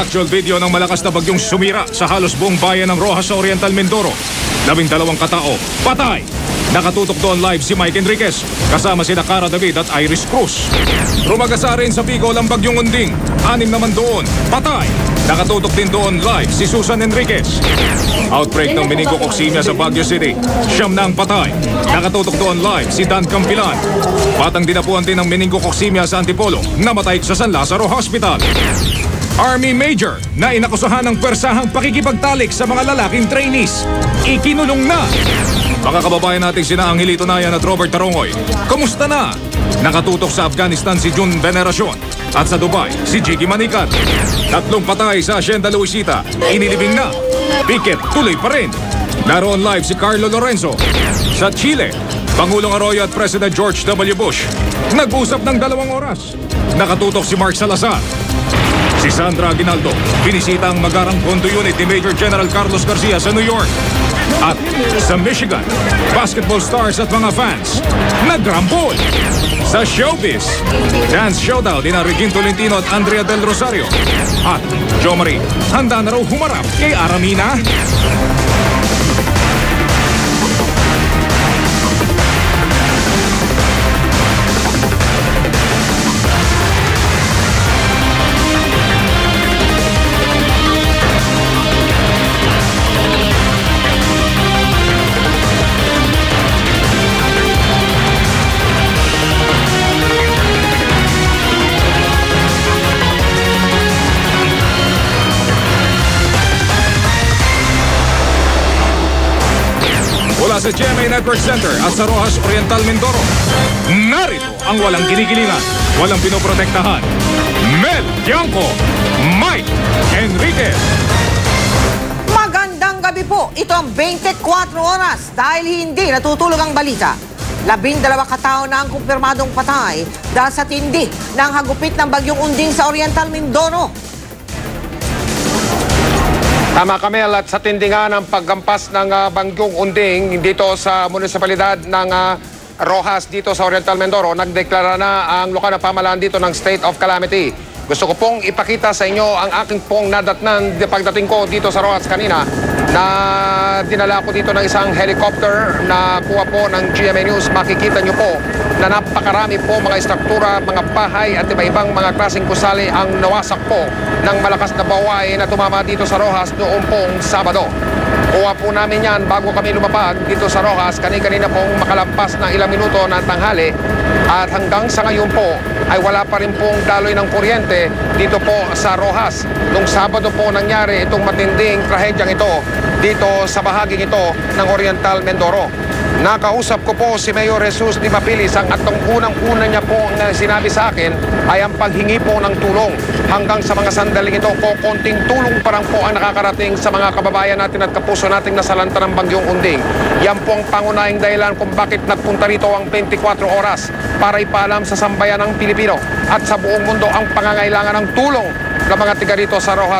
Actual video ng malakas na bagyong sumira sa halos buong bayan ng Roxas sa Oriental Mindoro. 12 katao, patay! Nakatutok doon live si Mike Enriquez, kasama sina Cara David at Iris Cruz. Rumagasa rin sa Bicol ang bagyong Unding. 6 naman doon, patay! Nakatutok din doon live si Susan Enriquez. Outbreak ng meningococemia sa Baguio City. 9 na ang patay. Nakatutok doon live si Dan Campilan. Batang dinapuan din ng meningococemia sa Antipolo, namatay sa San Lazaro Hospital. Army Major na inakusahan ng pwersahang pakikipagtalik sa mga lalaking trainees. Ikinulong na. Mga kababayan nating sina Angelito Nayan at Robert Tarongoy, kamusta na? Nakatutok sa Afghanistan si June Veneracion at sa Dubai si Jiggy Manikat. 3 patay sa Hacienda Luisita, inilibing na. Piket tuloy pa rin. Naroon live si Carlo Lorenzo. Sa Chile, Pangulong Arroyo at President George W. Bush nag-usap ng 2 oras. Nakatutok si Mark Salazar. Si Sandra Aguinaldo, binisita ang Magarang Condo Unit ni Major General Carlos Garcia sa New York. At sa Michigan, basketball stars at mga fans nagrambol. Sa showbiz, dance showdown ni Regine Tolentino at Andrea Del Rosario. At Jo Marie, handa na raw humarap kay Aramina. Mula sa GMA Network Center at sa Roxas Oriental Mindoro, narito ang walang kinikilingan, walang pinoprotektahan. Mel Tiangco, Mike Enriquez. Magandang gabi po. Ito ang 24 oras dahil hindi natutulog ang balita. 12 katao na ang kumpirmadong patay dahil sa tindi ng hagupit ng bagyong Unding sa Oriental Mindoro. Tama kami at sa tindingan ng paggampas ng bagyong Unding dito sa munisipalidad ng Roxas dito sa Oriental Mindoro, nagdeklara na ang lokal na pamahalaan dito ng state of calamity. Gusto ko pong ipakita sa inyo ang aking pong nadatnan pagdating ko dito sa Roxas kanina na dinala ko dito ng isang helicopter na kuha po ng GMA News. Makikita nyo po na napakarami po mga istruktura, mga bahay at iba-ibang mga klaseng gusali ang nawasak po ng malakas na baway na tumama dito sa Roxas noong pong Sabado. Kuha po namin yan bago kami lumapag dito sa Roxas kanina pong makalampas ng ilang minuto ng tanghali at hanggang sa ngayon po ay wala pa rin pong daloy ng kuryente dito po sa Roxas. Nung Sabado po nangyari itong matinding trahedyang ito dito sa bahaging ito ng Oriental Mindoro. Nakausap ko po si Mayor Jesus Di Mapilis. Ang atong unang-una niya po ang sinabi sa akin ay ang paghingi po ng tulong. Hanggang sa mga sandaling ito po, konting tulong parang po ang nakakarating sa mga kababayan natin at kapuso nating nasalanta ng bagyong Unding. Yan po ang pangunahing dahilan kung bakit nagpunta rito ang 24 oras para ipaalam sa sambayan ng Pilipino at sa buong mundo ang pangangailangan ng tulong ng mga tiga rito sa Roxas.